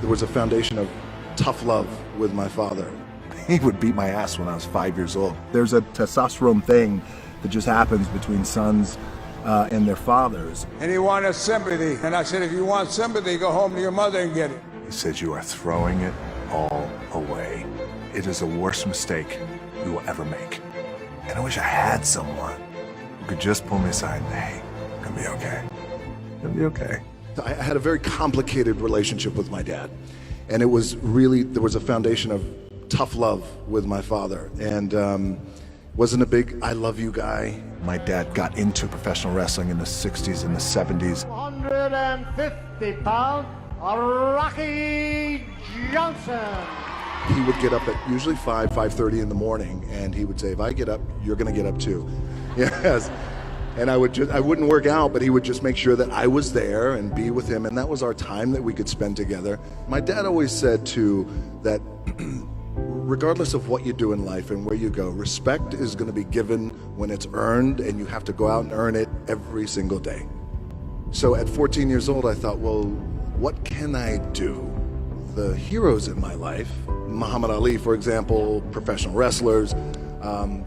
There was a foundation of tough love with my father. He would beat my ass when I was 5 years old. There's a testosterone thing that just happens between sons and their fathers. And he wanted sympathy. And I said, if you want sympathy, go home to your mother and get it. He said, you are throwing it all away. It is the worst mistake you will ever make. And I wish I had someone who could just pull me aside and, hey, it's gonna be okay. It's gonna be okay. I had a very complicated relationship with my dad. And it was really, there was a foundation of tough love with my father. And wasn't a big I love you guy. My dad got into professional wrestling in the 60s and the 70s. 150 pounds, Rocky Johnson. He would get up at usually 5:30 in the morning, and he would say, if I get up, you're gonna get up too. Yes. And I wouldn't work out, but he would just make sure that I was there and be with him, and that was our time that we could spend together. My dad always said too that regardless of what you do in life and where you go, respect is going to be given when it's earned, and you have to go out and earn it every single day. So at 14 years old, I thought, well, what can I do? The heroes in my life, Muhammad Ali, for example, professional wrestlers,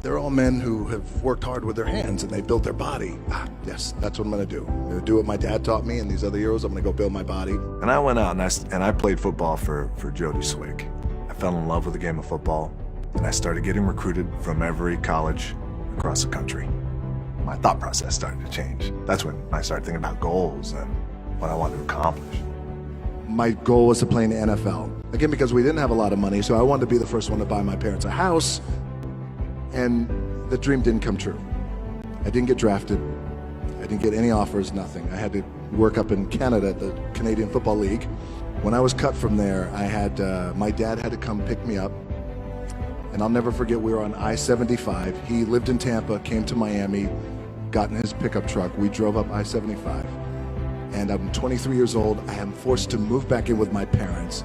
they're all men who have worked hard with their hands and they built their body. Yes, that's what I'm going to do. I'm going to do what my dad taught me and these other heroes. I'm going to go build my body. And I went out and I played football for Jody Swig. I fell in love with the game of football, and I started getting recruited from every college across the country. My thought process started to change. That's when I started thinking about goals and what I wanted to accomplish. My goal was to play in the NFL. Again, because we didn't have a lot of money, so I wanted to be the first one to buy my parents a house, and the dream didn't come true. I didn't get drafted. I didn't get any offers, nothing. I had to work up in Canada at the Canadian Football League. When I was cut from there, I had my dad had to come pick me up, and I'll never forget, we were on I-75. He lived in Tampa, came to Miami, got in his pickup truck. We drove up I-75, and I'm 23 years old. I am forced to move back in with my parents.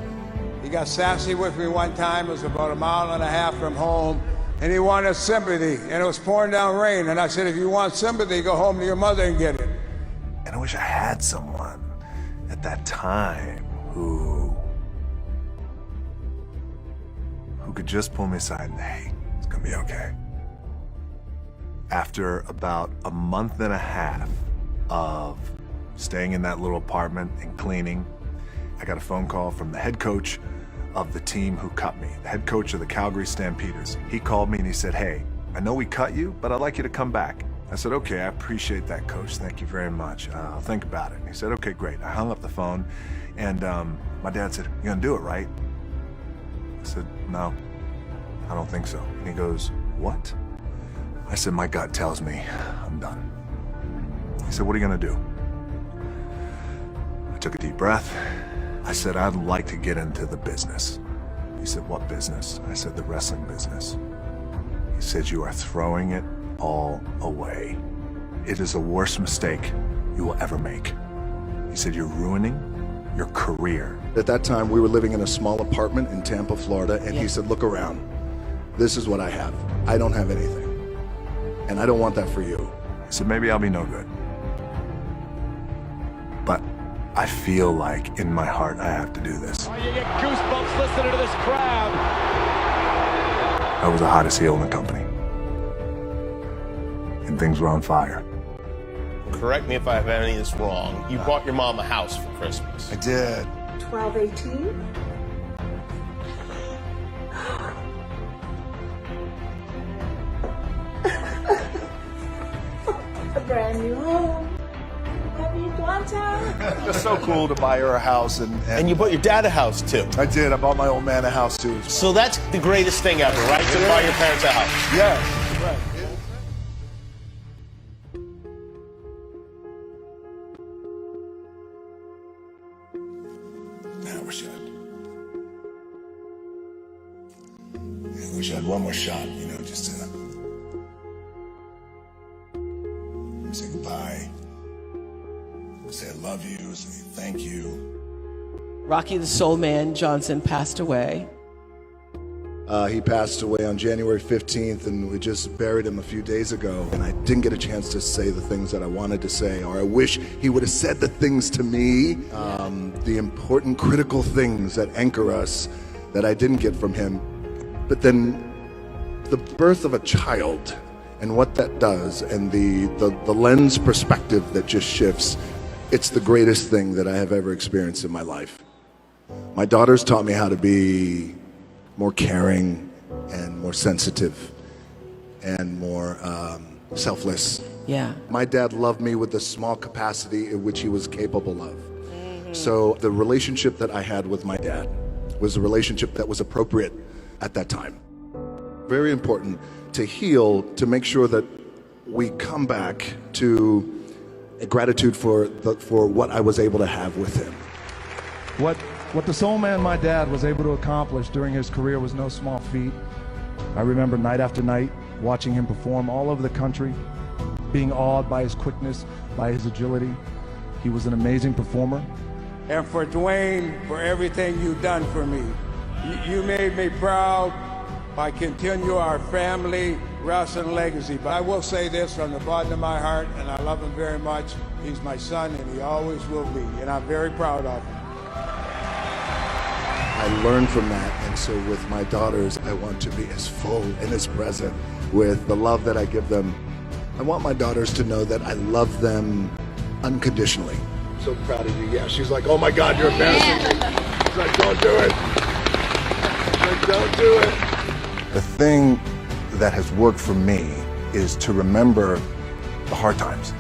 He got sassy with me one time. It was about 1.5 miles from home, and he wanted sympathy, and it was pouring down rain. And I said, if you want sympathy, go home to your mother and get it. And I wish I had someone at that time who could just pull me aside and, hey, it's gonna be okay. After about a month and a half of staying in that little apartment and cleaning, I got a phone call from the head coach of the team who cut me, the head coach of the Calgary Stampeders. He called me and he said, hey, I know we cut you, but I'd like you to come back. I said, okay, I appreciate that, coach. Thank you very much. I'll think about it. And he said, okay, great. I hung up the phone, and my dad said, you're gonna do it, right? I said, no, I don't think so. And he goes, what? I said, my gut tells me I'm done. He said, what are you gonna do? I took a deep breath. I said, I'd like to get into the business. He said, what business? I said, the wrestling business. He said, you are throwing it all away. It is the worst mistake you will ever make. He said, you're ruining your career. At that time, we were living in a small apartment in Tampa, Florida, and he said, look around. This is what I have. I don't have anything. And I don't want that for you. He said, maybe I'll be no good. But I feel like in my heart I have to do this. Oh, you get goosebumps listening to this crowd. I was the hottest heel in the company. And things were on fire. Correct me if I have any of this wrong. You bought your mom a house for Christmas. I did. 1218. A brand new home. It's so cool to buy her a house, And you bought your dad a house too. I did. I bought my old man a house too. So that's the greatest thing ever, right? To buy your parents a house. Yeah. Right. I wish I had one more shot, just to say goodbye, say I love you, say thank you. Rocky the Soul Man Johnson passed away He passed away on January 15th, and we just buried him a few days ago. And I didn't get a chance to say the things that I wanted to say, or I wish he would have said the things to me, the important, critical things that anchor us that I didn't get from him. But then the birth of a child and what that does, and the lens perspective that just shifts, it's the greatest thing that I have ever experienced in my life. My daughters taught me how to be more caring and more sensitive and more selfless. Yeah. My dad loved me with the small capacity in which he was capable of. So the relationship that I had with my dad was a relationship that was appropriate at that time. Very important to heal, to make sure that we come back to a gratitude for what I was able to have with him. What the soul man, my dad, was able to accomplish during his career was no small feat. I remember night after night watching him perform all over the country, being awed by his quickness, by his agility. He was an amazing performer. And for Dwayne, for everything you've done for me. You made me proud by continuing our family wrestling legacy. But I will say this from the bottom of my heart, and I love him very much. He's my son, and he always will be, and I'm very proud of him. I learned from that, and so with my daughters, I want to be as full and as present with the love that I give them. I want my daughters to know that I love them unconditionally. So proud of you. Yeah, she's like, oh my God, you're embarrassing me. She's like, don't do it. She's like, don't do it. The thing that has worked for me is to remember the hard times.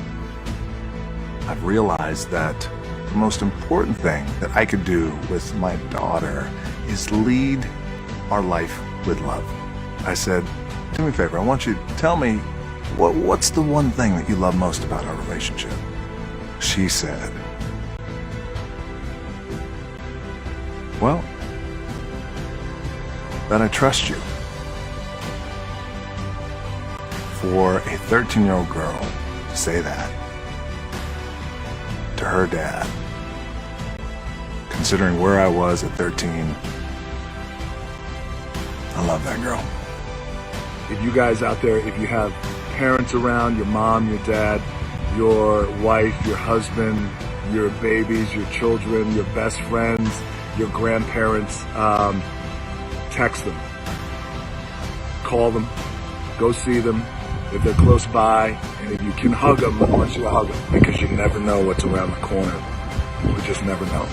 I've realized that the most important thing that I could do with my daughter is lead our life with love. I said, do me a favor, I want you to tell me what's the one thing that you love most about our relationship? She said, well, that I trust you. For a 13-year-old girl to say that to her dad, considering where I was at 13, I love that girl. If you guys out there, if you have parents around, your mom, your dad, your wife, your husband, your babies, your children, your best friends, your grandparents, text them, call them, go see them if they're close by, and if you can hug them, I want you to hug them, because you never know what's around the corner. You just never know.